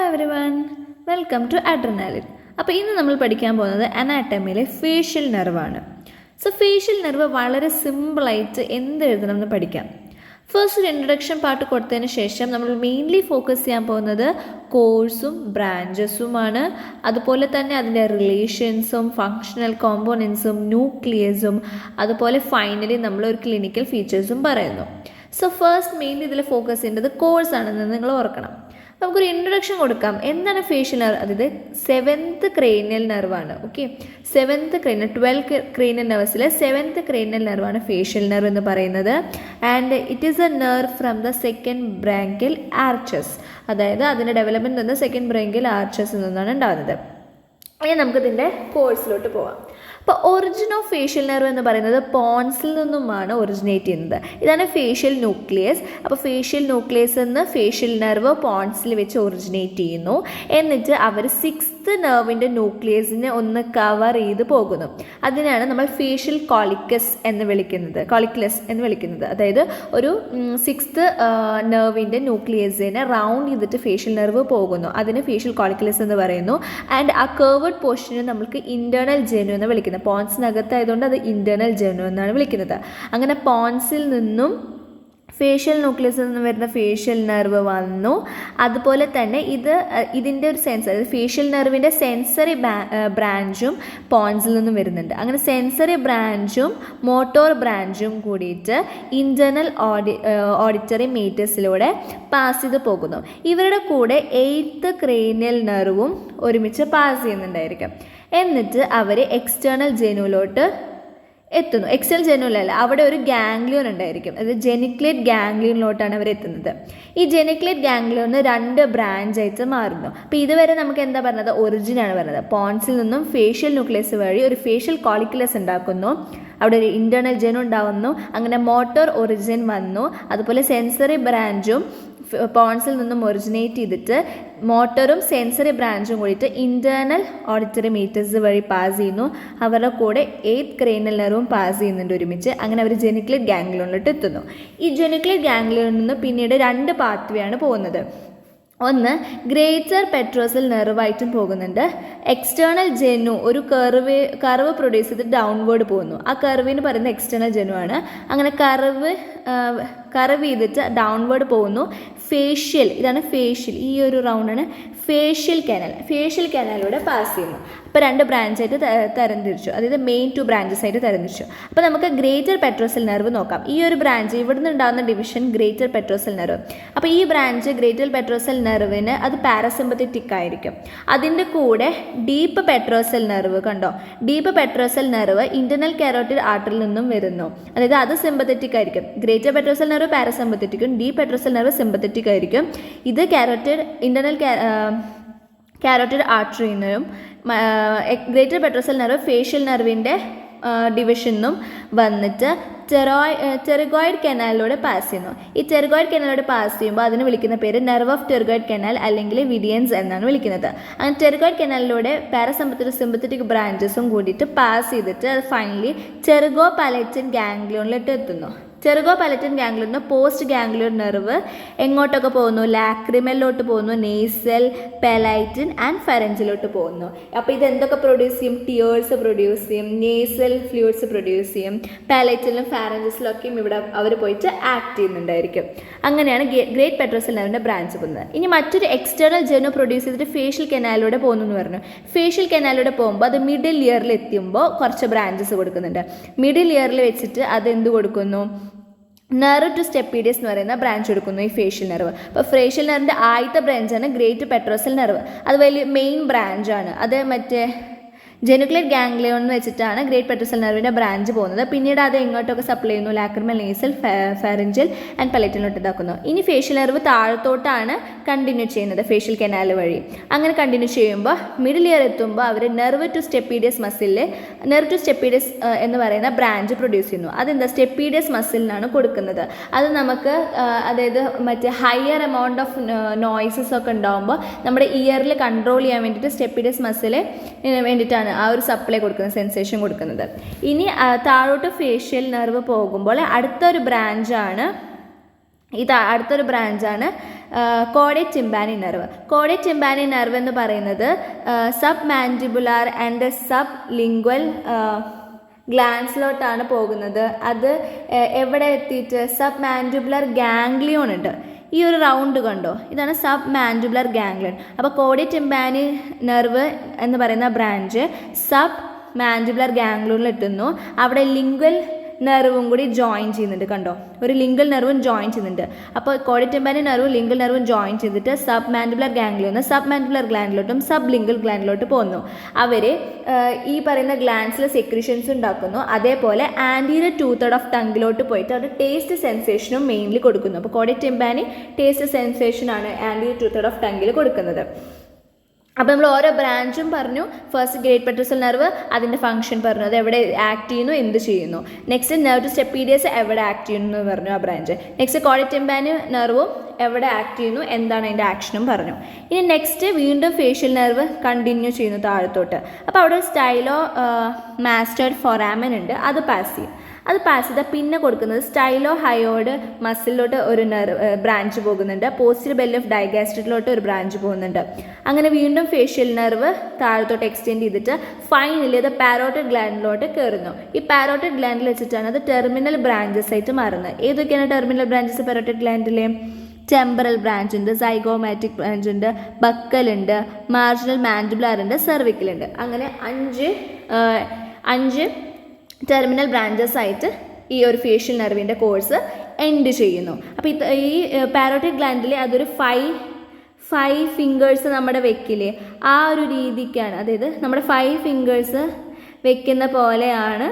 Everyone, welcome to adrenaline. അപ്പോൾ ഇന്ന് നമ്മൾ പഠിക്കാൻ പോകുന്നത് അനാട്ടമിയിലെ ഫേഷ്യൽ നെർവാണ്. സോ ഫേഷ്യൽ നെർവ് വളരെ സിമ്പിളായിട്ട് എന്ത് എഴുതണമെന്ന് പഠിക്കാം. ഫസ്റ്റ് ഒരു ഇൻട്രൊഡക്ഷൻ പാർട്ട് കൊടുത്തതിന് ശേഷം നമ്മൾ മെയിൻലി ഫോക്കസ് ചെയ്യാൻ പോകുന്നത് കോഴ്സും ബ്രാഞ്ചസുമാണ്. അതുപോലെ തന്നെ അതിൻ്റെ റിലേഷൻസും ഫങ്ഷണൽ കോമ്പോണൻസും ന്യൂക്ലിയസും അതുപോലെ ഫൈനലി നമ്മൾ ഒരു ക്ലിനിക്കൽ ഫീച്ചേഴ്സും പറയുന്നു. സോ ഫസ്റ്റ് മെയിൻലി ഇതിൽ ഫോക്കസ് ചെയ്യേണ്ടത് കോഴ്സ് ആണെന്ന് നിങ്ങൾ ഓർക്കണം. നമുക്കൊരു ഇൻട്രൊഡക്ഷൻ കൊടുക്കാം. എന്താണ് ഫേഷ്യൽ നെർവ്? അതായത് 7th ക്രേനിയൽ നെർവാണ്. ഓക്കെ, 7th ക്രേനിയൽ 12 ക്രേനിയൽ നെർവ്സിലെ 7th ക്രേനിയൽ നെർവാണ് ഫേഷ്യൽ നെർവ് എന്ന് പറയുന്നത്. And it is a nerve from the second branchial arches. അതായത് അതിൻ്റെ ഡെവലപ്മെൻറ്റ് നിന്ന് സെക്കൻഡ് ബ്രാങ്കിയൽ ആർച്ചസിൽ നിന്നാണ് ഉണ്ടാകുന്നത്. ഇനി നമുക്കിതിൻ്റെ കോഴ്സിലോട്ട് പോവാം. അപ്പോൾ ഒറിജിൻ ഓഫ് ഫേഷ്യൽ നെർവ് എന്ന് പറയുന്നത് പോൺസിൽ നിന്നുമാണ് ഒറിജിനേറ്റ് ചെയ്യുന്നത്. ഇതാണ് ഫേഷ്യൽ ന്യൂക്ലിയസ്. അപ്പോൾ ഫേഷ്യൽ ന്യൂക്ലിയസ് എന്ന് ഫേഷ്യൽ നെർവ് പോൺസിൽ വെച്ച് ഒറിജിനേറ്റ് ചെയ്യുന്നു. എന്നിട്ട് അവർ 6th നെർവിൻ്റെ ന്യൂക്ലിയസിനെ ഒന്ന് കവർ ചെയ്ത് പോകുന്നു. അതിനാണ് നമ്മൾ ഫേഷ്യൽ കോളിക്കസ് എന്ന് വിളിക്കുന്നത്. അതായത് ഒരു 6th നെർവിൻ്റെ ന്യൂക്ലിയസിനെ റൗണ്ട് ചെയ്തിട്ട് ഫേഷ്യൽ നെർവ് പോകുന്നു. അതിന് ഫേഷ്യൽ കോളിക്കലസ് എന്ന് പറയുന്നു. ആൻഡ് ആ കർവ്ഡ് പോർഷനെ നമുക്ക് ഇൻറ്റേർണൽ ജെനു എന്ന് വിളിക്കുന്നത്. പോൺസിനകത്തായതുകൊണ്ട് അത് ഇൻറ്റേർണൽ ജെനു എന്നാണ് വിളിക്കുന്നത്. അങ്ങനെ പോൺസിൽ നിന്നും ഫേഷ്യൽ ന്യൂക്ലിയസിൽ നിന്ന് വരുന്ന ഫേഷ്യൽ നെർവ് വന്നു. അതുപോലെ തന്നെ ഇതിൻ്റെ ഒരു സെൻസർ, ഫേഷ്യൽ നെർവിൻ്റെ സെൻസറി ബ്രാഞ്ചും പോൺസിൽ നിന്നും വരുന്നുണ്ട്. അങ്ങനെ സെൻസറി ബ്രാഞ്ചും മോട്ടോർ ബ്രാഞ്ചും കൂടിയിട്ട് ഇൻറ്റേർണൽ ഓഡിറ്ററി മീറ്റേഴ്സിലൂടെ പാസ് ചെയ്ത് പോകുന്നു. ഇവരുടെ കൂടെ 8th ക്രേനിയൽ നെർവും ഒരുമിച്ച് പാസ് ചെയ്യുന്നുണ്ടായിരിക്കും. എന്നിട്ട് അവർ എക്സ്റ്റേണൽ ജെനുവിലോട്ട് എത്തുന്നു. എക്സ്റ്റേണൽ ജെനുവിലല്ല, അവിടെ ഒരു ഗാംഗ്ലിയോൺ ഉണ്ടായിരിക്കും. അതായത് ജെനിക്ലേറ്റ് ഗാംഗ്ലിയോണിലോട്ടാണ് അവർ എത്തുന്നത്. ഈ ജെനിക്ലേറ്റ് ഗാംഗ്ലിയോണ് 2 ബ്രാഞ്ചായിട്ട് മാറുന്നു. അപ്പോൾ ഇതുവരെ നമുക്ക് എന്താ പറഞ്ഞത്? ഒറിജിനാണ് പറഞ്ഞത്. പോൺസിൽ നിന്നും ഫേഷ്യൽ ന്യൂക്ലിയസ് വഴി ഒരു ഫേഷ്യൽ കോളിക്കുലസ് ഉണ്ടാക്കുന്നു. അവിടെ ഒരു ഇൻറ്റേർണൽ ജെനു ഉണ്ടാവുന്നു. അങ്ങനെ മോട്ടോർ ഒറിജിൻ വന്നു. അതുപോലെ സെൻസറി ബ്രാഞ്ചും പോൺസിൽ നിന്നും ഒറിജിനേറ്റ് ചെയ്തിട്ട് മോട്ടറും സെൻസറി ബ്രാഞ്ചും കൂടിയിട്ട് ഇൻറ്റേർണൽ ഓഡിറ്ററി മീറ്റേഴ്സ് വഴി പാസ് ചെയ്യുന്നു. അവരുടെ കൂടെ 8th ക്രേനിയൽ നെർവും പാസ് ചെയ്യുന്നുണ്ട് ഒരുമിച്ച്. അങ്ങനെ അവർ ജെനിക്ലേറ്റ് ഗാംഗ്ലിയോണിലോട്ട് എത്തുന്നു. ഈ ജെനിക്ലേറ്റ് ഗാംഗ്ലിയോണിൽ നിന്ന് പിന്നീട് 2 പാത്വേ ആണ് പോകുന്നത്. ഒന്ന് ഗ്രേറ്റർ പെട്രോസൽ നെർവായിട്ടും പോകുന്നുണ്ട്. എക്സ്റ്റേണൽ ജെനു ഒരു കർവ് പ്രൊഡ്യൂസ് ചെയ്ത് ഡൗൺവേർഡ് പോകുന്നു. ആ കർവിന് പറയുന്നത് എക്സ്റ്റേണൽ ജെനു ആണ്. അങ്ങനെ കർവ് ചെയ്തിട്ട് ഡൗൺവേർഡ് പോകുന്നു. ഇതാണ് ഫേഷ്യൽ, ഈ ഒരു റൗണ്ടാണ് ഫേഷ്യൽ കനാലിലൂടെ പാസ് ചെയ്യുന്നു. അപ്പോൾ 2 ബ്രാഞ്ചായിട്ട് തരംതിരിച്ചു. അതായത് മെയിൻ 2 ബ്രാഞ്ചസ് ആയിട്ട് തരംതിരിച്ചു. അപ്പോൾ നമുക്ക് ഗ്രേറ്റർ പെട്രോസൽ നെർവ് നോക്കാം. ഈ ഒരു ബ്രാഞ്ച്, ഇവിടുന്ന് ഉണ്ടാകുന്ന ഡിവിഷൻ ഗ്രേറ്റർ പെട്രോസൽ നെർവ്. അപ്പോൾ ഈ ബ്രാഞ്ച് ഗ്രേറ്റർ പെട്രോസൽ നെർവിന് അത് പാരസിമ്പത്തറ്റിക് ആയിരിക്കും. അതിൻ്റെ കൂടെ ഡീപ്പ് പെട്രോസൽ നെർവ് കണ്ടോ, deep petrosal nerve internal carotid ആർട്ടറിൽ നിന്നും വരുന്നു. അതായത് അത് സിമ്പത്തറ്റിക് ആയിരിക്കും. ഗ്രേറ്റർ പെട്രോസൽ നെർവ് പാരസിമ്പത്തറ്റിക്കും ഡീപ്പ് പെട്രോസൽ നെർവ് സിമ്പത്തറ്റിക് ആയിരിക്കും. ഇത് ഇന്റർണൽ കാരോട്ടിഡ് ആർട്ടറിനും ഗ്രേറ്റർ പെട്രോസൽ നെർവ് ഫേഷ്യൽ നെർവിൻ്റെ ഡിവിഷനും വന്നിട്ട് ടെറിഗോയിഡ് കനാലിലൂടെ പാസ് ചെയ്യുന്നു. ഈ ടെറിഗോയിഡ് കനാലിലൂടെ പാസ് ചെയ്യുമ്പോൾ അതിന് വിളിക്കുന്ന പേര് നെർവ് ഓഫ് ടെറിഗോയിഡ് കനാൽ അല്ലെങ്കിൽ വിഡിയൻസ് എന്നാണ് വിളിക്കുന്നത്. അങ്ങനെ ടെറിഗോയിഡ് കനാലിലൂടെ പാരസിമ്പത്തറ്റിക് ബ്രാഞ്ചസും കൂടിയിട്ട് പാസ് ചെയ്തിട്ട് അത് ഫൈനലി ടെറിഗോ പാലറ്റൈൻ ഗാംഗ്ലിയോണിലോട്ട് എത്തുന്നു. Pterygopalatine ganglion post ganglion nerve എങ്ങോട്ടൊക്കെ പോകുന്നു? ലാക്രിമലിലോട്ട് പോകുന്നു, നേസൽ, പാലറ്റൈൻ ആൻഡ് ഫെറഞ്ചിലോട്ട് പോകുന്നു. അപ്പോൾ ഇത് എന്തൊക്കെ പ്രൊഡ്യൂസ് ചെയ്യും? ടിയേഴ്സ് പ്രൊഡ്യൂസ് ചെയ്യും, നേസൽ ഫ്ലൂയിഡ്സ് പ്രൊഡ്യൂസ് ചെയ്യും, പാലറ്റൈനിലും ഫാരഞ്ചസിലൊക്കെയും ഇവിടെ അവർ പോയിട്ട് ആക്ട് ചെയ്യുന്നുണ്ടായിരിക്കും. അങ്ങനെയാണ് ഗ്രേറ്റ് പെട്രോസൽ നെർവിൻ്റെ ബ്രാഞ്ച് പോകുന്നത്. ഇനി മറ്റൊരു എക്സ്റ്റേണൽ ജെനു പ്രൊഡ്യൂസ് ചെയ്തിട്ട് ഫേഷ്യൽ കനാലിലൂടെ പോകുന്നു എന്ന് പറഞ്ഞു. ഫേഷ്യൽ കനാലിലൂടെ പോകുമ്പോൾ അത് മിഡിൽ ഇയറിൽ എത്തുമ്പോൾ കുറച്ച് ബ്രാഞ്ചസ് കൊടുക്കുന്നുണ്ട്. മിഡിൽ ഇയറിൽ വെച്ചിട്ട് അത് എന്ത് കൊടുക്കുന്നു? നെർവ് ടു സ്റ്റെപ്പീഡിയസ് എന്ന് പറയുന്ന ബ്രാഞ്ച് എടുക്കുന്നു ഈ ഫേഷ്യൽ നെർവ്. അപ്പോൾ ഫേഷ്യൽ നെർവിൻ്റെ ആദ്യത്തെ ബ്രാഞ്ചാണ് ഗ്രേറ്റ് പെട്രോസൽ നെർവ്. അത് വലിയ മെയിൻ ബ്രാഞ്ചാണ്. അത് മറ്റേ ജെനുക്ലേറ്റ് ഗാംഗ്ലിയോൺ എന്ന് വെച്ചിട്ടാണ് ഗ്രേറ്റ് പെട്രോസൽ നെർവിൻ്റെ ബ്രാഞ്ച് പോകുന്നത്. പിന്നീട് അത് എങ്ങോട്ടൊക്കെ സപ്ലൈ ചെയ്യുന്നു? ലാക്രിമൽ, നേസൽ, ഫാരഞ്ചൽ ആൻഡ് പലറ്റിലോട്ട് ഇതാക്കുന്നു. ഇനി ഫേഷ്യൽ നെർവ് താഴത്തോട്ടാണ് കണ്ടിന്യൂ ചെയ്യുന്നത് ഫേഷ്യൽ കനാൽ വഴി. അങ്ങനെ കണ്ടിന്യൂ ചെയ്യുമ്പോൾ മിഡിൽ ഇയർ എത്തുമ്പോൾ അവർ നെർവ് ടു സ്റ്റെപ്പീഡിയസ് എന്ന് പറയുന്ന ബ്രാഞ്ച് പ്രൊഡ്യൂസ് ചെയ്യുന്നു. അതെന്താ? സ്റ്റെപ്പീഡിയസ് മസിലിനാണ് കൊടുക്കുന്നത്. അത് നമുക്ക് അതായത് മറ്റേ ഹയർ എമൗണ്ട് ഓഫ് നോയ്സസ് ഒക്കെ ഉണ്ടാകുമ്പോൾ നമ്മുടെ ഇയറിൽ കൺട്രോൾ ചെയ്യാൻ വേണ്ടിയിട്ട് സ്റ്റെപ്പീഡിയസ് മസിൽ വേണ്ടിയിട്ടാണ് ആ ഒരു സപ്ലൈ കൊടുക്കുന്നത്, സെൻസേഷൻ കൊടുക്കുന്നത്. ഇനി താഴോട്ട് ഫേഷ്യൽ നെർവ് പോകുമ്പോൾ അടുത്തൊരു ബ്രാഞ്ചാണ് കോഡെ ടിംപാനി നെർവ്. കോഡെ ടിംപാനി നെർവ് എന്ന് പറയുന്നത് submandibular and sublingual ഗ്ലാൻസിലോട്ടാണ് പോകുന്നത്. അത് എവിടെ എത്തിയിട്ട് സബ് മാൻഡിബുലർ ഗാംഗ്ലിയോൺ ഉണ്ട്. ഈ ഒരു റൗണ്ട് കണ്ടോ, ഇതാണ് സബ് മാൻഡിബുലർ ഗാംഗ്ലിയൻ. അപ്പോൾ കോഡെ ടിംപാനി നെർവ് എന്ന് പറയുന്ന ബ്രാഞ്ച് സബ് മാൻഡിബുലർ ഗാംഗ്ലിയോണിൽ എത്തുന്നു. അവിടെ ലിംഗ്വൽ നെർവും കൂടി ജോയിൻ ചെയ്യുന്നുണ്ട്. കണ്ടോ, ഒരു ലിംഗ്വൽ നെർവും ജോയിൻ ചെയ്യുന്നുണ്ട്. അപ്പോൾ കോഡെ ടിംപാനി നെർവും ലിംഗ്വൽ നെർവും ജോയിൻ ചെയ്തിട്ട് സബ് മാൻഡിബുലർ ഗാംഗ്ലിയോന്ന് സബ് മാൻഡിബുലർ ഗ്ലാൻഡിലോട്ടും സബ് ലിംഗ്വൽ ഗ്ലാൻഡിലോട്ട് പോകുന്നു. അവർ ഈ പറയുന്ന ഗ്ലാൻഡ്സിൽ സെക്രീഷൻസ് ഉണ്ടാക്കുന്നു. അതേപോലെ ആൻറ്റീരിയർ 2/3 ഓഫ് ടങ്കിലോട്ട് പോയിട്ട് അവിടെ ടേസ്റ്റ് സെൻസേഷനും മെയിൻലി കൊടുക്കുന്നു. അപ്പോൾ കോഡെ ടിംപാനി ടേസ്റ്റ് സെൻസേഷനാണ് ആൻറ്റീരിയർ 2/3 ഓഫ് ടങ്കിൽ കൊടുക്കുന്നത്. അപ്പോൾ നമ്മൾ ഓരോ ബ്രാഞ്ചും പറഞ്ഞു. ഫസ്റ്റ് ഗ്രേറ്റ് പെട്രോസൽ നെർവ്, അതിൻ്റെ ഫംഗ്ഷൻ പറഞ്ഞു, അത് എവിടെ ആക്ട് ചെയ്യുന്നു, എന്ത് ചെയ്യുന്നു. നെക്സ്റ്റ് നെർവ് ടു സ്റ്റെപ്പീഡിയസ് എവിടെ ആക്ട് ചെയ്യുന്നു എന്ന് പറഞ്ഞു ആ ബ്രാഞ്ച്. നെക്സ്റ്റ് കോഡെ ടിംപാനി നെർവും എവിടെ ആക്ട് ചെയ്യുന്നു, എന്താണ് അതിൻ്റെ ആക്ഷനും പറഞ്ഞു. ഇനി നെക്സ്റ്റ് വീണ്ടും ഫേഷ്യൽ നെർവ് കണ്ടിന്യൂ ചെയ്യുന്നു താഴത്തോട്ട്. അപ്പോൾ അവിടെ സ്റ്റൈലോ മാസ്റ്റേർഡ് ഫൊറാമൻ ഉണ്ട്, അത് പാസ് ചെയ്യും. അത് പാസ് ചെയ്താൽ പിന്നെ കൊടുക്കുന്നത് സ്റ്റൈലോ ഹയോഡ് മസിലിലോട്ട് ഒരു ബ്രാഞ്ച് പോകുന്നുണ്ട്. പോസ്റ്റീരിയർ ബെല്ലി ഓഫ് ഡൈഗാസ്ട്രിറ്റിലോട്ട് ഒരു ബ്രാഞ്ച് പോകുന്നുണ്ട്. അങ്ങനെ വീണ്ടും ഫേഷ്യൽ നെർവ് താഴത്തോട്ട് എക്സ്റ്റെൻഡ് ചെയ്തിട്ട് ഫൈനലി അത് പാരോട്ടിഡ് ഗ്ലാൻഡിലോട്ട് കയറുന്നു. ഈ പാരോട്ടിഡ് ഗ്ലാൻഡിൽ വെച്ചിട്ടാണ് അത് ടെർമിനൽ ബ്രാഞ്ചസ് ആയിട്ട് മാറുന്നത്. ഏതൊക്കെയാണ് ടെർമിനൽ ബ്രാഞ്ചസ് പാരോട്ടിഡ് ഗ്ലാൻഡിൽ? ടെമ്പറൽ ബ്രാഞ്ച് ഉണ്ട്, സൈഗോമാറ്റിക് ബ്രാഞ്ച് ഉണ്ട്, ബക്കലുണ്ട്, മാർജിനൽ മാൻഡിബുലാർ ഉണ്ട്, സെർവിക്കലുണ്ട്. അങ്ങനെ അഞ്ച് ടെർമിനൽ ബ്രാഞ്ചസ് ആയിട്ട് ഈ ഒരു ഫേഷ്യൽ നെർവിൻ്റെ കോഴ്സ് എൻഡ് ചെയ്യുന്നു. അപ്പോൾ ഈ പാരോട്ടിഡ് ഗ്ലാൻഡിൽ അതൊരു ഫൈവ് ഫിംഗേഴ്സ് നമ്മുടെ വെക്കില്ലേ, ആ ഒരു രീതിക്കാണ്, അതായത് നമ്മുടെ 5 ഫിംഗേഴ്സ് വെക്കുന്ന പോലെയാണ്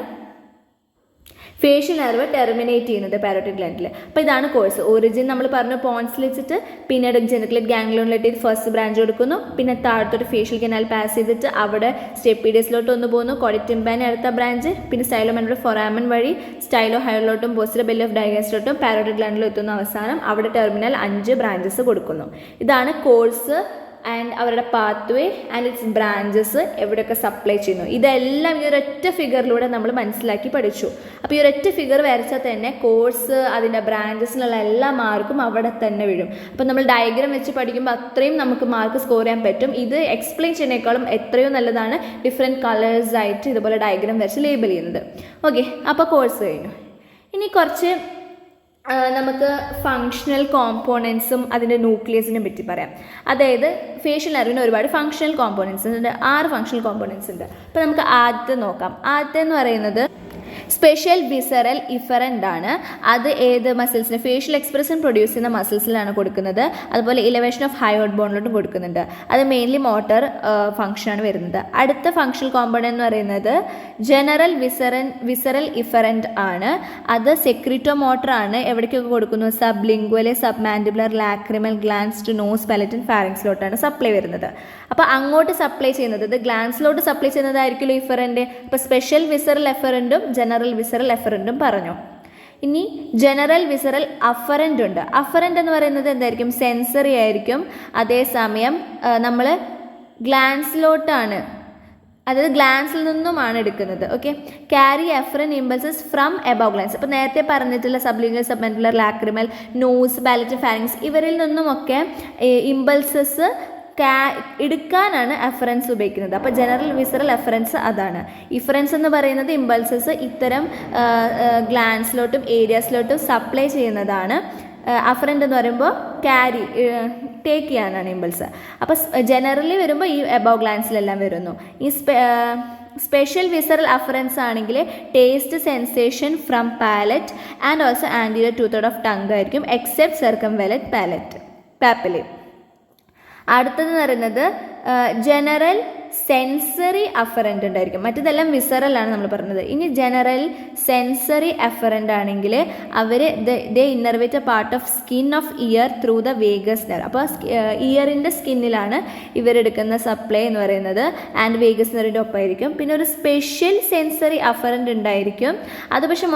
ഫേഷ്യൽ നെർവ് ടെർമിനേറ്റ് ചെയ്യുന്നത് പാരോട്ടിഡ് ഗ്ലാൻഡിൽ. അപ്പോൾ ഇതാണ് കോഴ്സ്. ഒറിജിൻ നമ്മൾ പറഞ്ഞു പോൺസിൽ വെച്ചിട്ട്, പിന്നീട് ജെനിക്കുലേറ്റ് ഗാംഗ്ലിയോണിലെത്തി ഫസ്റ്റ് ബ്രാഞ്ച് കൊടുക്കുന്നു, പിന്നെ താഴത്തോട്ട് ഫേഷ്യൽ കനാൽ പാസ് ചെയ്തിട്ട് അവിടെ സ്റ്റെപ്പീഡിയസിലോട്ട് ഒന്ന് പോകുന്നു, കോഡെ ടിംപാനി അടുത്ത ബ്രാഞ്ച്, പിന്നെ സ്റ്റൈലോ മാൻഡിബുലർ ഫൊറാമൻ വഴി സ്റ്റൈലോ ഹയോഡിലോട്ടും പോസ്റ്റീരിയർ ബെല്ലി ഓഫ് ഡൈഗാസ്ട്രിറ്റിലോട്ടും പാരോട്ടിഡ് ഗ്ലാൻഡിലും എത്തുന്ന അവസാനം അവിടെ ടെർമിനൽ 5 ബ്രാഞ്ചസ് കൊടുക്കുന്നു. ഇതാണ് കോഴ്സ് ആൻഡ് അവരുടെ പാത്വേ ആൻഡ് ഇറ്റ്സ് ബ്രാഞ്ചസ് എവിടെയൊക്കെ സപ്ലൈ ചെയ്യുന്നു. ഇതെല്ലാം ഈ ഒരൊറ്റ ഫിഗറിലൂടെ നമ്മൾ മനസ്സിലാക്കി പഠിച്ചു. അപ്പോൾ ഈ ഒരൊറ്റ ഫിഗർ വരച്ചാൽ തന്നെ കോഴ്സ് അതിൻ്റെ ബ്രാഞ്ചസിലുള്ള എല്ലാ മാർക്കും അവിടെ തന്നെ വീഴും. അപ്പോൾ നമ്മൾ ഡയഗ്രാം വെച്ച് പഠിക്കുമ്പോൾ അത്രയും നമുക്ക് മാർക്ക് സ്കോർ ചെയ്യാൻ പറ്റും. ഇത് എക്സ്പ്ലെയിൻ ചെയ്യുന്നതിനേക്കാളും എത്രയോ നല്ലതാണ് ഡിഫറെൻറ്റ് കളേഴ്സ് ആയിട്ട് ഇതുപോലെ ഡയഗ്രാം വരച്ച് ലേബൽ ചെയ്യുന്നത്. ഓക്കെ, അപ്പോൾ കോഴ്സ് കഴിഞ്ഞു. ഇനി കുറച്ച് നമുക്ക് ഫങ്ഷണൽ കോമ്പോണൻസും അതിൻ്റെ ന്യൂക്ലിയസിനെ പറ്റി പറയാം. അതായത് ഫേഷ്യൽ നെർവിന് ഒരുപാട് ഫങ്ഷണൽ കോമ്പോണൻസ് ഉണ്ട്, 6 ഫങ്ഷണൽ കോമ്പോണൻസ് ഉണ്ട്. അപ്പോൾ നമുക്ക് ആദ്യത്തെ നോക്കാം. ആദ്യത്തെ എന്ന് പറയുന്നത് സ്പെഷ്യൽ വിസറൽ ഇഫറൻ്റ് ആണ്. അത് ഏത് മസിൽസിന്? ഫേഷ്യൽ എക്സ്പ്രഷൻ പ്രൊഡ്യൂസ് ചെയ്യുന്ന മസിൽസിലാണ് കൊടുക്കുന്നത്. അതുപോലെ ഇലവേഷൻ ഓഫ് ഹയോഡ് ബോണിലോട്ടും കൊടുക്കുന്നുണ്ട്. അത് മെയിൻലി മോട്ടർ ഫംഗ്ഷനാണ് വരുന്നത്. അടുത്ത ഫങ്ഷണൽ കോമ്പണന്റ് എന്ന് പറയുന്നത് ജനറൽ വിസറൽ ഇഫറൻ്റ് ആണ്. അത് സെക്രിറ്റോ മോട്ടർ ആണ്. എവിടേക്കൊക്കെ കൊടുക്കുന്നു? Sublingual, submandibular, lacrimal glands to nose, palatine, ഫാരിങ്സിലോട്ടാണ് സപ്ലൈ വരുന്നത്. അപ്പോൾ അങ്ങോട്ട് സപ്ലൈ ചെയ്യുന്നത്, ഇത് ഗ്ലാൻസിലോട്ട് സപ്ലൈ ചെയ്യുന്നതായിരിക്കുമല്ലോ ഇഫറൻ്റ്. അപ്പോൾ സ്പെഷ്യൽ വിസറൽ എഫറൻറ്റും ജനറൽ വിസറൽ എഫറൻറ്റും പറഞ്ഞു. ഇനി ജനറൽ വിസറൽ അഫറൻ്റ് ഉണ്ട്. അഫറൻ്റ് എന്ന് പറയുന്നത് എന്തായിരിക്കും? സെൻസറി ആയിരിക്കും. അതേസമയം നമ്മൾ ഗ്ലാൻസിലോട്ടാണ്, അതായത് ഗ്ലാൻസിൽ നിന്നുമാണ് എടുക്കുന്നത്. Okay, carry efferent impulses from above glands. അപ്പോൾ നേരത്തെ പറഞ്ഞിട്ടുള്ള sublingual, submandibular, lacrimal, nose, palatine, pharynx ഇവരിൽ നിന്നുമൊക്കെ ഇമ്പൾസസ് എടുക്കാനാണ് എഫറൻസ് ഉപയോഗിക്കുന്നത്. അപ്പോൾ ജനറൽ വിസറൽ എഫറൻസ് അതാണ്. ഇഫറൻസ് എന്ന് പറയുന്നത് ഇമ്പൾസസ് ഇത്തരം ഗ്ലാൻസിലോട്ടും ഏരിയാസിലോട്ടും സപ്ലൈ ചെയ്യുന്നതാണ്. അഫറൻ്റ് എന്ന് പറയുമ്പോൾ ക്യാരി ടേക്ക് ചെയ്യാനാണ് ഇമ്പൾസ്. അപ്പോൾ ജനറലി വരുമ്പോൾ ഈ എബവ് ഗ്ലാൻസിലെല്ലാം വരുന്നു. ഈ സ്പെഷ്യൽ വിസറൽ അഫറൻസ് ആണെങ്കിൽ taste sensation from palate and also anterior 2/3 of tongue ആയിരിക്കും, എക്സെപ്റ്റ് സർക്കംവെലറ്റ് പാപ്പിലി. അടുത്തതെന്ന് പറയുന്നത് ജനറൽ സെൻസറി അഫറൻ്റ് ഉണ്ടായിരിക്കും. മറ്റേതെല്ലാം വിസറലാണ് നമ്മൾ പറഞ്ഞത്. ഇനി ജനറൽ സെൻസറി അഫറൻ്റ് ആണെങ്കിൽ അവർ they innervate a part of skin of ear through the vagus nerve. അപ്പോൾ ഇയറിൻ്റെ സ്കിന്നിലാണ് ഇവരെടുക്കുന്ന സപ്ലൈ എന്ന് പറയുന്നത്. ആൻഡ് വേഗസ് നെർവിൻ്റെ ഒപ്പമായിരിക്കും. പിന്നെ ഒരു സ്പെഷ്യൽ സെൻസറി അഫറൻ്റ് ഉണ്ടായിരിക്കും. അത് പക്ഷേ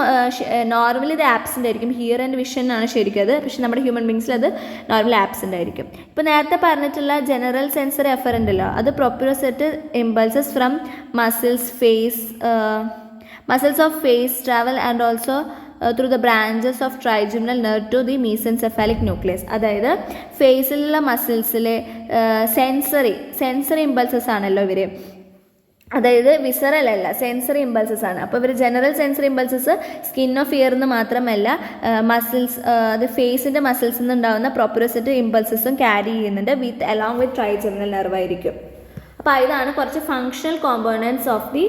നോർമലി ഇത് ആബ്സെൻ്റ് ആയിരിക്കും. ഹിയർ ആൻഡ് വിഷൻ ആണ് ശരിക്കും അത്. പക്ഷേ നമ്മുടെ ഹ്യൂമൻ ബീങ്സിൽ അത് നോർമലി ആബ്സെൻ്റ് ആയിരിക്കും. ഇപ്പോൾ നേരത്തെ പറഞ്ഞിട്ടുള്ള ജനറൽ സെൻസറി അഫറൻ്റ് അല്ലോ, അത് proprioceptive impulses from muscles of face travel and also through the branches of trigeminal nerve to the mesencephalic nucleus. അതായത് ഫേസിലുള്ള മസിൽസിലെ സെൻസറി ഇമ്പൾസസ് ആണല്ലോ ഇവർ, അതായത് വിസറൽ അല്ല, സെൻസറി ഇമ്പൾസസ് ആണ്. അപ്പോൾ ഇവർ general sensory impulses skin of ear എന്ന് മാത്രമല്ല മസിൽസ്, അത് ഫേസിൻ്റെ മസിൽസിൽ നിന്നുണ്ടാകുന്ന പ്രൊപ്രോസെറ്റ് ഇമ്പൾസസും ക്യാരി ചെയ്യുന്നുണ്ട് അലോങ് വിത്ത് ട്രൈജമിനൽ നെർവ് ആയിരിക്കും. അപ്പോൾ ഇതാണ് കുറച്ച് functional components of the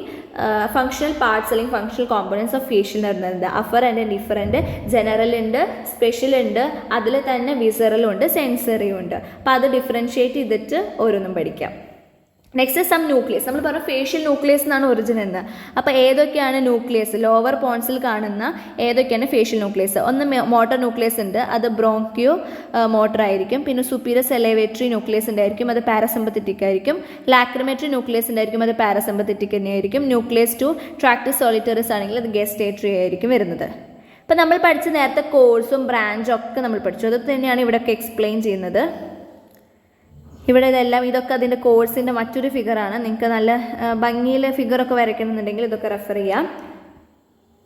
functional parts അല്ലെങ്കിൽ functional components of facial nerve ഉണ്ട്. അഫർ ആൻഡ് ഡിഫറൻറ്റ്, ജനറൽ ഉണ്ട്, സ്പെഷ്യൽ ഉണ്ട്, അതിൽ തന്നെ വിസറലും ഉണ്ട്, സെൻസറിയും ഉണ്ട്. അപ്പോൾ അത് ഡിഫറൻഷ്യേറ്റ് ചെയ്തിട്ട് ഓരോന്നും പഠിക്കാം. Next some nucleus. നമ്മൾ പറഞ്ഞ ഫേഷ്യൽ ന്യൂക്ലിയസ് എന്നാണ് ഒറിജിൻ എന്ന്. അപ്പോൾ ഏതൊക്കെയാണ് ന്യൂക്ലിയസ്? ലോവർ പോൺസിൽ കാണുന്ന ഏതൊക്കെയാണ് ഫേഷ്യൽ ന്യൂക്ലിയസ്? ഒന്ന് മോട്ടർ ന്യൂക്ലിയസ് ഉണ്ട്, അത് ബ്രോങ്കിയോ മോട്ടർ ആയിരിക്കും. പിന്നെ സുപ്പീരിയർ സെലവേറ്ററി ന്യൂക്ലിയസ് ഉണ്ടായിരിക്കും, അത് പാരസിമ്പത്തറ്റിക് ആയിരിക്കും. ലാക്രിമേറ്ററി ന്യൂക്ലിയസ് ഉണ്ടായിരിക്കും, അത് പാരസിമ്പത്തറ്റിക് തന്നെയായിരിക്കും. ന്യൂക്ലിയസ് ടു ട്രാക്ടസ് സോളിറ്ററീസ് ആണെങ്കിൽ അത് ഗസ്റ്റേറ്ററി ആയിരിക്കും വരുന്നത്. അപ്പോൾ നമ്മൾ പഠിച്ച നേരത്തെ കോഴ്സും ബ്രാഞ്ചും ഒക്കെ നമ്മൾ പഠിച്ചു, അത് തന്നെയാണ് ഇവിടെയൊക്കെ എക്സ്പ്ലെയിൻ ചെയ്യുന്നത്. ഇവിടെ ഇതൊക്കെ അതിൻ്റെ കോഴ്സിൻ്റെ മറ്റൊരു ഫിഗറാണ്. നിങ്ങൾക്ക് നല്ല ഭംഗിയിൽ ഫിഗറൊക്കെ വരയ്ക്കണമെന്നുണ്ടെങ്കിൽ ഇതൊക്കെ റെഫർ ചെയ്യാം.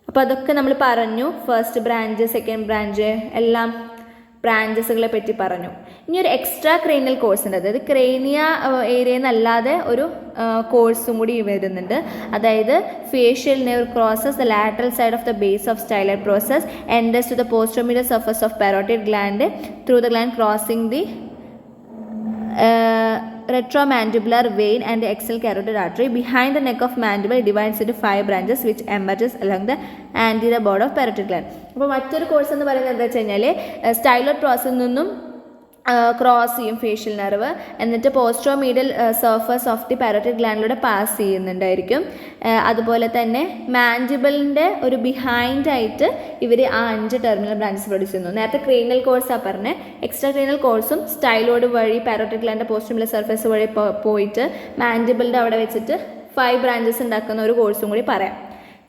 അപ്പോൾ അതൊക്കെ നമ്മൾ പറഞ്ഞു. ഫസ്റ്റ് ബ്രാഞ്ച്, സെക്കൻഡ് ബ്രാഞ്ച്, എല്ലാം ബ്രാഞ്ചസുകളെ പറ്റി പറഞ്ഞു. ഇനി ഒരു എക്സ്ട്രാ ക്രേനിയൽ കോഴ്സ് ഉണ്ട്, അതായത് ക്രേനിയ ഏരിയയിൽ നിന്നല്ലാതെ ഒരു കോഴ്സും കൂടി വരുന്നുണ്ട്. അതായത് facial nerve crosses the lateral side of the base of styloid process ends to the posteromedial surface of parotid gland through the gland crossing the retromandibular vein and the axial carotid artery. Behind the neck of mandible it divides into 5 branches which emerges along the anterior border of parotid gland. അപ്പോൾ മറ്റൊരു course എന്ന് പറയുന്നത് എന്താ വെച്ച് കഴിഞ്ഞാൽ styler പ്രോസസ്സിൽ നിന്നും cross ചെയ്യും ഫേഷ്യൽ നെർവ്, എന്നിട്ട് posteromedial surface of the parotid ഗ്ലാൻഡിലൂടെ പാസ് ചെയ്യുന്നുണ്ടായിരിക്കും. അതുപോലെ തന്നെ മാൻഡിബിളിൻ്റെ ഒരു ബിഹൈൻഡ് ആയിട്ട് ഇവർ ആ 5 ടെർമിനൽ ബ്രാഞ്ചസ് പ്രൊഡ്യൂസ് ചെയ്യുന്നു. നേരത്തെ ക്രേനിയൽ കോഴ്സാണ് പറഞ്ഞത്. എക്സ്ട്രാ ക്രേനിയൽ കോഴ്സും സ്റ്റൈലോഡ് വഴി പാരോട്ടിഡ് ഗ്ലാൻഡിൻ്റെ പോസ്ട്രോമീഡിയൽ സർഫസ് വഴി പോയിട്ട് മാൻഡിബിളിൻ്റെ അവിടെ വെച്ചിട്ട് 5 ബ്രാഞ്ചസ് ഉണ്ടാക്കുന്ന ഒരു കോഴ്സും കൂടി പറയാം.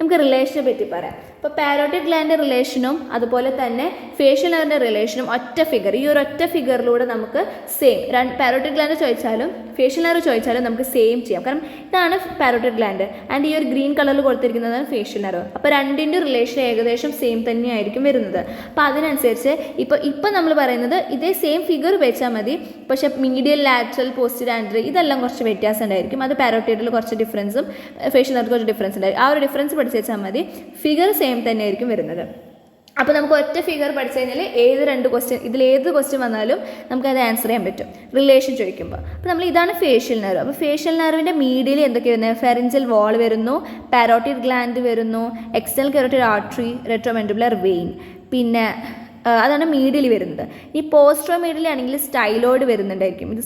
നമുക്ക് റിലേഷനെ പറ്റി പറയാം. അപ്പോൾ പാരോട്ടിഡ് ഗ്ലാൻഡിൻ്റെ റിലേഷനും അതുപോലെ തന്നെ ഫേഷ്യൽ നെർവിൻ്റെ റിലേഷനും ഒറ്റ ഫിഗർ, ഈ ഒരു ഒറ്റ ഫിഗറിലൂടെ നമുക്ക് സെയിം പാരോട്ടിഡ് ഗ്ലാൻഡ് ചോദിച്ചാലും ഫേഷ്യൽ നെർവ് ചോദിച്ചാലും നമുക്ക് സെയിം ചെയ്യാം. കാരണം ഇതാണ് പാരോട്ടിഡ് ഗ്ലാൻഡ് ആൻഡ് ഈ ഒരു ഗ്രീൻ കളറിൽ കൊടുത്തിരിക്കുന്നതാണ് ഫേഷ്യൽ നെർവ്. അപ്പോൾ രണ്ടിൻ്റെ റിലേഷൻ ഏകദേശം സെയിം തന്നെയായിരിക്കും വരുന്നത്. അപ്പോൾ അതിനനുസരിച്ച് ഇപ്പോൾ നമ്മൾ പറയുന്നത് ഇതേ സെയിം ഫിഗർ വെച്ചാൽ മതി, പക്ഷേ മീഡിയൽ, ലാറ്ററൽ, പോസ്റ്റീരിയർ, ആൻറ്റീരിയർ ഇതെല്ലാം കുറച്ച് വ്യത്യാസം ഉണ്ടായിരിക്കും. അത് പാരോട്ടിഡിൽ കുറച്ച് ഡിഫറൻസും ഫേഷ്യൽ നെർവ് കുറച്ച് ഡിഫറൻസ് ഉണ്ടായിരിക്കും. ആ ഒരു ഡിഫറൻസ് പഠിച്ച് വെച്ചാൽ മതി, ഫിഗർ സെയിം തന്നെയായിരിക്കും വരുന്നത്. അപ്പോൾ നമുക്ക് ഒറ്റ ഫിഗർ പഠിച്ചു കഴിഞ്ഞാൽ ഇതിലേത് ക്വസ്റ്റ്യൻ വന്നാലും നമുക്കത് ആൻസർ ചെയ്യാൻ പറ്റും റിലേഷൻ ചോദിക്കുമ്പോൾ. അപ്പോൾ നമ്മൾ ഇതാണ് ഫേഷ്യൽ നെർവ്. അപ്പോൾ ഫേഷ്യൽ നെർവിൻ്റെ മീഡിയയിൽ എന്തൊക്കെ വരുന്നത്? ഫെറിഞ്ചൽ വാൾ വരുന്നു, പാരോട്ടിഡ് ഗ്ലാൻഡ് വരുന്നു, എക്സ്റ്റേണൽ കരോട്ടിഡ് ആർട്ടറി, റെട്രോമാൻഡിബുലർ വെയിൻ, പിന്നെ അതാണ് മീഡിയൽ വരുന്നത്. ഈ പോസ്ട്രോമീഡിയൽ ആണെങ്കിൽ സ്റ്റൈലോഡ് വരുന്നുണ്ടായിരിക്കും. ഇത്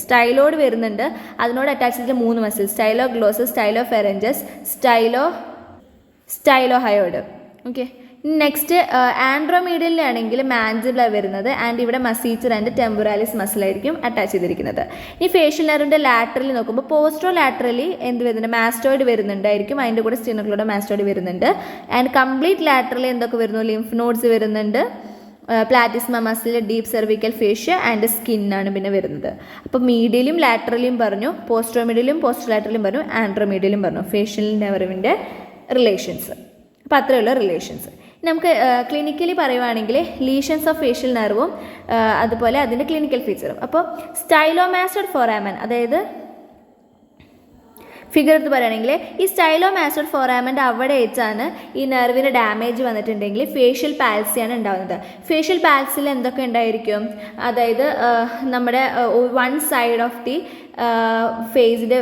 സ്റ്റൈലോഡ് വരുന്നുണ്ട്. അതിനോട് അറ്റാച്ച് ചെയ്തിട്ട് 3 മസിൽ, സ്റ്റൈലോ ഗ്ലോസസ്, സ്റ്റൈലോ ഫെറഞ്ചസ്, സ്റ്റൈലോ ഹയോഡ്. ഓക്കെ, നെക്സ്റ്റ് ആൻഡ്രോമീഡിയലിലാണെങ്കിൽ മാൻഡിബിളാണ് വരുന്നത് ആൻഡ് ഇവിടെ മസീച്ചർ ആൻഡ് ടെമ്പുറാലിസ് മസിലായിരിക്കും അറ്റാച്ച് ചെയ്തിരിക്കുന്നത്. ഈ ഫേഷ്യൽ നെർവിൻ്റെ ലാറ്ററലി നോക്കുമ്പോൾ പോസ്റ്റോ ലാറ്ററലി എന്ത് വരുന്നുണ്ട്? മാസ്റ്റോയിഡ് വരുന്നുണ്ടായിരിക്കും. അതിൻ്റെ കൂടെ സ്റ്റിനോക്ലൂടെ മാസ്റ്റോയിഡ് വരുന്നുണ്ട്. ആൻഡ് കംപ്ലീറ്റ് ലാറ്ററലി എന്തൊക്കെ വരുന്നു? ലിംഫ് നോഡ്സ് വരുന്നുണ്ട്, platysma muscle, deep cervical fascia and സ്കിന്നാണ് പിന്നെ വരുന്നത്. അപ്പോൾ മീഡിയലും ലാറ്ററലിയും പറഞ്ഞു, പോസ്ട്രോമീഡിയലും പോസ്റ്റോലാറ്ററലിയും പറഞ്ഞു, ആൻഡ്രോമീഡിയലും പറഞ്ഞു ഫേഷ്യൽ നെർവിൻ്റെ റിലേഷൻസ്. അപ്പോൾ അത്രയുള്ള റിലേഷൻസ്. നമുക്ക് ക്ലിനിക്കലി പറയുവാണെങ്കിൽ ലീഷൻസ് ഓഫ് ഫേഷ്യൽ നെർവും അതുപോലെ അതിൻ്റെ ക്ലിനിക്കൽ ഫീച്ചറും. അപ്പോൾ സ്റ്റൈലോമാസ്റ്റോഡ് ഫോറാമൻ, അതായത് ഫിഗർ എടുത്ത് പറയുകയാണെങ്കിൽ ഈ സ്റ്റൈലോമാസ്റ്റോഡ് ഫോറാമൻ്റെ അവിടെ വെച്ചാണ് ഈ നെർവിന് ഡാമേജ് വന്നിട്ടുണ്ടെങ്കിൽ ഫേഷ്യൽ പാൽസിയാണ് ഉണ്ടാകുന്നത്. ഫേഷ്യൽ പാൽസിൽ എന്തൊക്കെ ഉണ്ടായിരിക്കും? അതായത് നമ്മുടെ 1 സൈഡ് ഓഫ് ദി ഫേസിൻ്റെ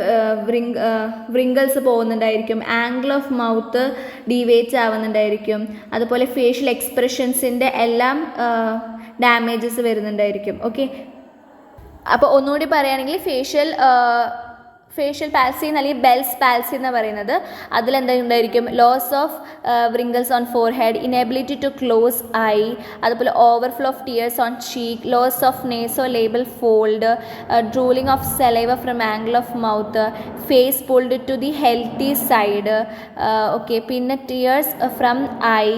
വ്രിങ്കിൾസ് പോകുന്നുണ്ടായിരിക്കും, ആംഗിൾ ഓഫ് മൗത്ത് ഡീവേറ്റ് ആവുന്നുണ്ടായിരിക്കും, അതുപോലെ ഫേഷ്യൽ എക്സ്പ്രഷൻസിൻ്റെ എല്ലാം ഡാമേജസ് വരുന്നുണ്ടായിരിക്കും. ഓക്കെ, അപ്പോൾ ഒന്നുകൂടി പറയുകയാണെങ്കിൽ ഫേഷ്യൽ പാൽസി അല്ലെങ്കിൽ ബെൽസ് പാൽസി എന്ന് പറയുന്നത് അതിലെന്തായിരിക്കും? Loss of wrinkles on forehead, inability to close eye, അതുപോലെ overflow of tears on cheek, loss of nasolabial fold, drooling of saliva from angle of mouth, face pulled to the healthy side. Okay, പിന്നെ tears from eye,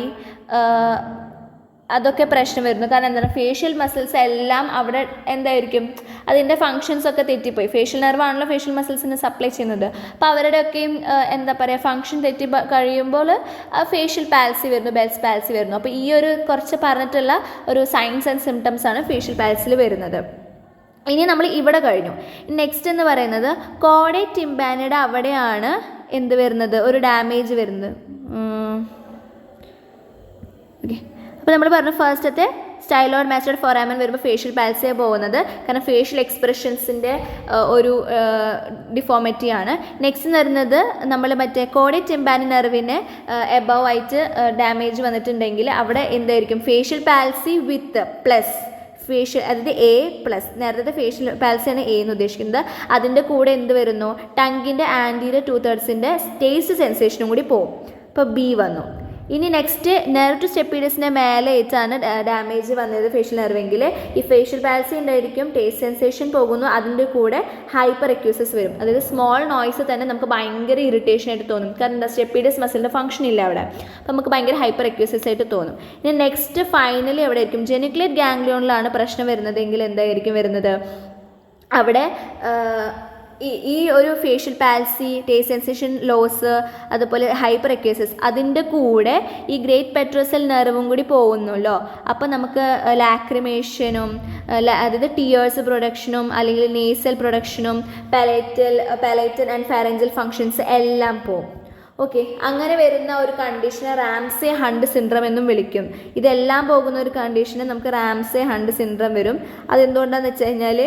അതൊക്കെ പ്രശ്നം വരുന്നു. കാരണം എന്താണ്, facial muscles എല്ലാം അവിടെ എന്തായിരിക്കും, അതിൻ്റെ ഫങ്ഷൻസൊക്കെ തെറ്റിപ്പോയി. ഫേഷ്യൽ നെർവാണല്ലോ ഫേഷ്യൽ മസിൽസിന് സപ്ലൈ ചെയ്യുന്നത്. അപ്പോൾ അവരുടെയൊക്കെയും എന്താ പറയുക, ഫങ്ഷൻ തെറ്റി കഴിയുമ്പോൾ ഫേഷ്യൽ പാൽസി വരുന്നു, ബെൽസ് പാൽസി വരുന്നു. അപ്പോൾ ഈ ഒരു കുറച്ച് പറഞ്ഞിട്ടുള്ള ഒരു സൈൻസ് ആൻഡ് സിംറ്റംസ് ആണ് ഫേഷ്യൽ പാൽസിൽ വരുന്നത്. ഇനി നമ്മൾ ഇവിടെ കഴിഞ്ഞു. നെക്സ്റ്റ് എന്ന് പറയുന്നത് കോഡേറ്റ് ടിംപാനയുടെ അവിടെയാണ് എന്ത് വരുന്നത്, ഒരു ഡാമേജ് വരുന്നത്. ഓക്കെ, അപ്പോൾ നമ്മൾ പറഞ്ഞു ഫസ്റ്റത്തെ സ്റ്റൈലോയിഡ് മാസ്റ്റേഡ് ഫോറാമൻ വരുമ്പോൾ ഫേഷ്യൽ പാൽസിയെ പോകുന്നത്, കാരണം ഫേഷ്യൽ എക്സ്പ്രഷൻസിൻ്റെ ഒരു ഡിഫോമിറ്റിയാണ്. നെക്സ്റ്റ് എന്ന് പറയുന്നത് നമ്മൾ മറ്റേ കോഡേറ്റ് ടിംപാനി നെർവിന് എബവ് ആയിട്ട് ഡാമേജ് വന്നിട്ടുണ്ടെങ്കിൽ അവിടെ എന്തായിരിക്കും, ഫേഷ്യൽ പാൽസി വിത്ത് പ്ലസ് ഫേഷ്യൽ, അതായത് എ പ്ലസ്. നേരത്തെ ഫേഷ്യൽ പാൽസിയാണ് എ എന്ന് ഉദ്ദേശിക്കുന്നത്. അതിൻ്റെ കൂടെ എന്ത് വരുന്നു, ടങ്കിൻ്റെ ആൻറ്റീരിയർ 2/3 ടേസ്റ്റ് സെൻസേഷനും കൂടി പോകും. ഇപ്പോൾ ബി വന്നു. ഇനി നെക്സ്റ്റ് നെർവ് ടു സ്റ്റെപ്പീഡസിൻ്റെ മേലെ വെച്ചാണ് ഡാമേജ് വന്നത് ഫേഷ്യൽ നെർവെങ്കിൽ ഈ ഫേഷ്യൽ പാൽസി ഉണ്ടായിരിക്കും, ടേസ്റ്റ് സെൻസേഷൻ പോകുന്നു, അതിൻ്റെ കൂടെ ഹൈപ്പർ അക്യൂസസ് വരും. അതായത് സ്മോൾ നോയ്സ് തന്നെ നമുക്ക് ഭയങ്കര ഇറിറ്റേഷൻ ആയിട്ട് തോന്നും. കാരണം എന്താ, സ്റ്റെപ്പീഡസ് മസിലിൻ്റെ ഫംഗ്ഷൻ ഇല്ല അവിടെ. അപ്പോൾ നമുക്ക് ഭയങ്കര ഹൈപ്പർ അക്യൂസസ് ആയിട്ട് തോന്നും. ഇനി നെക്സ്റ്റ് ഫൈനലി എവിടെ ആയിരിക്കും, ജെനിക്കുലേറ്റ് ഗാംഗ്ലിയോണിലാണ് പ്രശ്നം വരുന്നതെങ്കിൽ എന്തായിരിക്കും വരുന്നത്, അവിടെ ഈ ഒരു facial palsy, taste sensation loss, അതുപോലെ ഹൈപ്പർ അക്യൂസസ്, അതിൻ്റെ കൂടെ ഈ ഗ്രേറ്റ് പെട്രോസൽ നെർവും കൂടി പോകുന്നല്ലോ. അപ്പോൾ നമുക്ക് ലാക്രിമേഷനും, അതായത് ടിയേഴ്സ് പ്രൊഡക്ഷനും അല്ലെങ്കിൽ നേസൽ പ്രൊഡക്ഷനും പാലറ്റൽ ആൻഡ് ഫാരഞ്ചൽ ഫങ്ഷൻസ് എല്ലാം പോകും. ഓക്കെ, അങ്ങനെ വരുന്ന ഒരു കണ്ടീഷനെ റാംസെ ഹണ്ട് സിൻഡ്രം എന്നും വിളിക്കും. ഇതെല്ലാം പോകുന്ന ഒരു കണ്ടീഷന് നമുക്ക് റാംസെ ഹണ്ട് സിൻഡ്രം വരും. അതെന്തുകൊണ്ടാണെന്ന് വെച്ച് കഴിഞ്ഞാൽ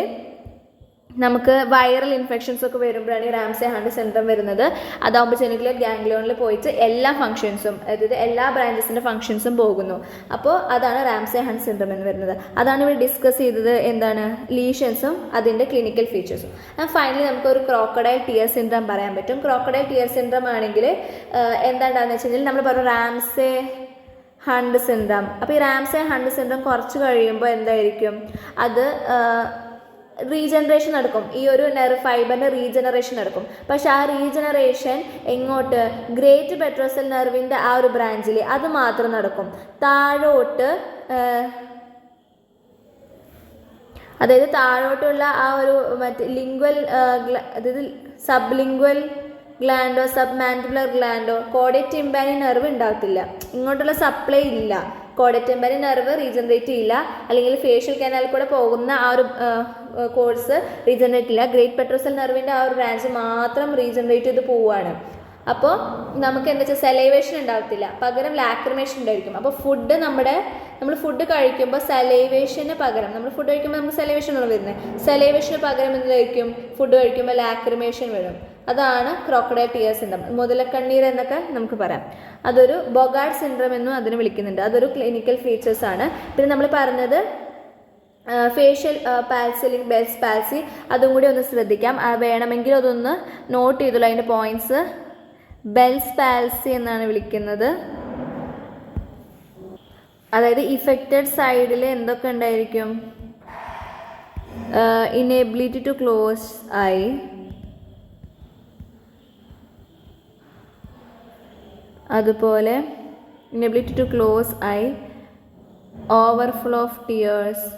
നമുക്ക് വൈറൽ ഇൻഫെക്ഷൻസ് ഒക്കെ വരുമ്പോഴാണ് ഈ റാംസെ ഹണ്ട് സിൻഡ്രം വരുന്നത്. അതാകുമ്പോൾ ജെനിക്കുലേറ്റ് ഗാംഗ്ലിയോണിൽ പോയിട്ട് എല്ലാ ഫംഗ്ഷൻസും, അതായത് എല്ലാ ബ്രാഞ്ചസിൻ്റെ ഫംഗ്ഷൻസും പോകുന്നു. അപ്പോൾ അതാണ് റാംസെ ഹണ്ട് സിൻഡ്രം എന്ന് വരുന്നത്. അതാണ് ഇവിടെ ഡിസ്കസ് ചെയ്തത്, എന്താണ്, ലീഷൻസും അതിൻ്റെ ക്ലിനിക്കൽ ഫീച്ചേഴ്സും. ഫൈനലി നമുക്കൊരു ക്രോക്കഡൈൽ ടിയർ സിൻഡ്രം പറയാൻ പറ്റും. ക്രോക്കഡൈൽ ടിയർ സിൻഡ്രം ആണെങ്കിൽ എന്താണെന്ന് വെച്ച് കഴിഞ്ഞാൽ നമ്മൾ പറഞ്ഞു റാംസെ ഹണ്ട് സിൻഡ്രം. അപ്പോൾ ഈ റാംസെ ഹണ്ട് സിൻഡ്രം കുറച്ച് കഴിയുമ്പോൾ എന്തായിരിക്കും, അത് റീജനറേഷൻ നടക്കും. ഈ ഒരു നെർവ് ഫൈബറിൻ്റെ റീജനറേഷൻ നടക്കും. പക്ഷെ ആ റീജനറേഷൻ എങ്ങോട്ട്, ഗ്രേറ്റ് പെട്രോസൽ നെർവിൻ്റെ ആ ഒരു ബ്രാഞ്ചിൽ അത് മാത്രം നടക്കും. താഴോട്ട്, അതായത് താഴോട്ടുള്ള ആ ഒരു മറ്റേ ലിംഗ്വൽ, അതായത് സബ് ലിംഗ്വൽ ഗ്ലാൻഡോ സബ് മാൻഡിബുലർ ഗ്ലാൻഡോ കോഡേറ്റ് ടിംപാനി നെർവ് ഉണ്ടാകത്തില്ല. ഇങ്ങോട്ടുള്ള സപ്ലൈ ഇല്ല. കോഡേറ്റ് ടിംപാനി നെർവ് റീജനറേറ്റ് ചെയ്യില്ല, അല്ലെങ്കിൽ ഫേഷ്യൽ കനാൽ കൂടെ പോകുന്ന ആ ഒരു കോഴ്സ് റീജനറേറ്റ് ഇല്ല. ഗ്രേറ്റ് പെട്രോസൽ നെർവിൻ്റെ ആ ഒരു ബ്രാഞ്ച് മാത്രം റീജനറേറ്റ് ചെയ്ത് പോവുകയാണ്. അപ്പോൾ നമുക്ക് എന്താ വെച്ചാൽ സലൈവേഷൻ ഉണ്ടാകത്തില്ല, പകരം ലാക്രിമേഷൻ ഉണ്ടായിരിക്കും. അപ്പോൾ നമ്മൾ ഫുഡ് കഴിക്കുമ്പോൾ സലൈവേഷന് പകരം, നമ്മൾ ഫുഡ് കഴിക്കുമ്പോൾ നമുക്ക് സലൈവേഷൻ ആണ് വരുന്നത്, സലൈവേഷന് പകരം എന്തായിരിക്കും, ഫുഡ് കഴിക്കുമ്പോൾ ലാക്രിമേഷൻ വരും. അതാണ് ക്രോക്കഡൈൽ ടിയർ സിൻഡ്രം, മുതലക്കണ്ണീർ എന്നൊക്കെ നമുക്ക് പറയാം. അതൊരു ബൊഗാർഡ് സിൻഡ്രം എന്നും അതിന് വിളിക്കുന്നുണ്ട്. അതൊരു ക്ലിനിക്കൽ ഫീച്ചേഴ്സ് ആണ്. പിന്നെ നമ്മൾ പറഞ്ഞത് ഫേഷ്യൽ പാൽസി അല്ലെങ്കിൽ ബെൽസ് പാൽസി, അതും കൂടി ഒന്ന് ശ്രദ്ധിക്കാം. വേണമെങ്കിൽ അതൊന്ന് നോട്ട് ചെയ്തോളൂ അതിൻ്റെ പോയിന്റ്സ്. ബെൽസ് പാൽസി എന്നാണ് വിളിക്കുന്നത്. അതായത് ഇഫക്റ്റഡ് സൈഡിൽ എന്തൊക്കെ ഉണ്ടായിരിക്കും, ഇനേബിലിറ്റി ടു ക്ലോസ് ഐ, അതുപോലെ inability to close eye, overflow of tears,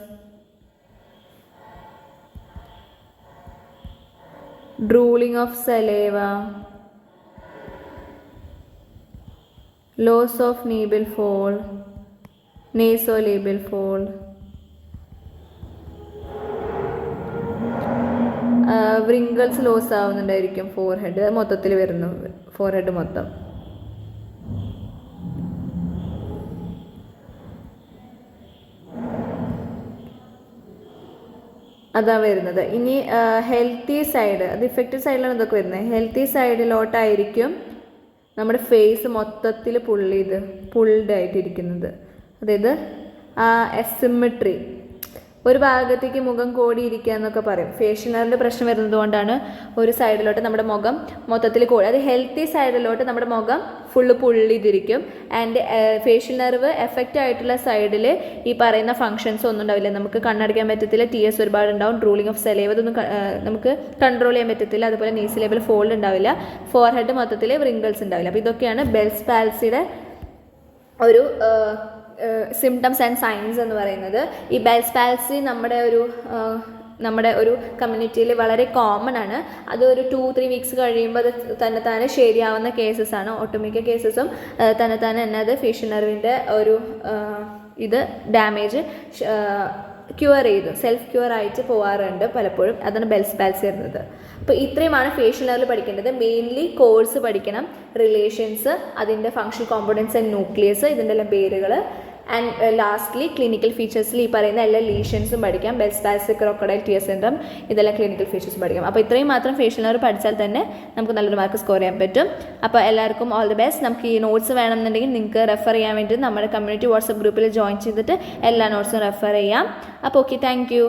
drooling of saliva, loss of nasal fold, nasolabial fold, wrinkles loss ആവുന്നുണ്ടായിരിക്കും. ഫോർഹെഡ് മൊത്തത്തിൽ വരുന്നു, ഫോർഹെഡ് മൊത്തം. അതാണ് വരുന്നത്. ഇനി ഹെൽത്തി സൈഡ്, അത് ഇഫക്റ്റീവ് സൈഡിലാണ് ഇതൊക്കെ വരുന്നത്. ഹെൽത്തി സൈഡിലോട്ടായിരിക്കും നമ്മുടെ ഫേസ് മൊത്തത്തിൽ പുൾഡ് ആയിട്ടിരിക്കുന്നത്. അതായത് ആ എസിമെട്രി, ഒരു ഭാഗത്തേക്ക് മുഖം കോടിയിരിക്കുക എന്നൊക്കെ പറയും. ഫേഷ്യൽ നെർവിൻ്റെ പ്രശ്നം വരുന്നത് കൊണ്ടാണ് ഒരു സൈഡിലോട്ട് നമ്മുടെ മുഖം മൊത്തത്തിൽ കോടി. അത് ഹെൽത്തി സൈഡിലോട്ട് നമ്മുടെ മുഖം ഫുള്ള് പുള്ളിതിരിക്കും. ആൻഡ് ഫേഷ്യൽ നെർവ് എഫക്റ്റ് ആയിട്ടുള്ള സൈഡിൽ ഈ പറയുന്ന ഫങ്ഷൻസ് ഒന്നും ഉണ്ടാവില്ല. നമുക്ക് കണ്ണടയ്ക്കാൻ പറ്റത്തില്ല, ടിയേഴ്സ് ഒരുപാട് ഉണ്ടാവും, ഡ്രൂളിംഗ് ഓഫ് സലൈവ ഇതൊന്നും നമുക്ക് കൺട്രോൾ ചെയ്യാൻ പറ്റത്തില്ല. അതുപോലെ നേസലേബിൾ ഫോൾഡ് ഉണ്ടാവില്ല, ഫോർഹെഡ് മൊത്തത്തിൽ റിങ്കിൾസ് ഉണ്ടാവില്ല. അപ്പോൾ ഇതൊക്കെയാണ് ബെൽസ് പാൽസിയുടെ ഒരു സിംറ്റംസ് ആൻഡ് സൈൻസ് എന്ന് പറയുന്നത് ഈ ബെൽസ് പാൽസി നമ്മുടെ ഒരു കമ്മ്യൂണിറ്റിയിൽ വളരെ കോമൺ ആണ്. അത് ഒരു 2-3 വീക്സ് കഴിയുമ്പോൾ അത് തന്നെ ശരിയാവുന്ന കേസസാണ്. ഒട്ടുമിക്ക കേസസും തന്നെ അത് ഫേഷ്യൽ നെർവിൻ്റെ ഒരു ഡാമേജ് ക്യൂർ ചെയ്ത് സെൽഫ് ക്യൂർ ആയിട്ട് പോകാറുണ്ട് പലപ്പോഴും. അതാണ് ബെൽസ് പാൽസി വരുന്നത്. അപ്പോൾ ഇത്രയുമാണ് ഫേഷ്യൽ നെർവിൽ പഠിക്കേണ്ടത്. മെയിൻലി കോഴ്സ് പഠിക്കണം, റിലേഷൻസ്, അതിൻ്റെ ഫങ്ഷണൽ കോമ്പോണൻസ് ആൻഡ് ന്യൂക്ലിയസ്, ഇതിൻ്റെ എല്ലാം പേരുകൾ. ആൻഡ് ലാസ്റ്റ്ലി ക്ലിനിക്കൽ ഫീച്ചേഴ്സിൽ ഈ പറയുന്ന എല്ലാ ലീഷൻസും പഠിക്കാം. ബെൽസ് പാൽസി, ക്രോക്കഡൈൽ ടിയർ സിൻഡ്രോം, ഇതെല്ലാം ക്ലിനിക്കൽ ഫീച്ചേഴ്സ് പഠിക്കാം. അപ്പോൾ ഇത്രയും മാത്രം ഫേഷ്യൽ നെർവ് പഠിച്ചാൽ തന്നെ നമുക്ക് നല്ലൊരു മാർക്ക് സ്കോർ ചെയ്യാൻ പറ്റും. അപ്പോൾ എല്ലാവർക്കും ഓൾ ദി ബെസ്റ്റ്. നമുക്ക് ഈ നോട്ട്സ് വേണമെന്നുണ്ടെങ്കിൽ നിങ്ങൾക്ക് റെഫർ ചെയ്യാൻ വേണ്ടി നമ്മുടെ കമ്മ്യൂണിറ്റി വാട്സപ്പ് ഗ്രൂപ്പിൽ ജോയിൻ ചെയ്തിട്ട് എല്ലാ നോട്ട്സും റെഫർ ചെയ്യാം. അപ്പോൾ ഓക്കെ, താങ്ക് യു.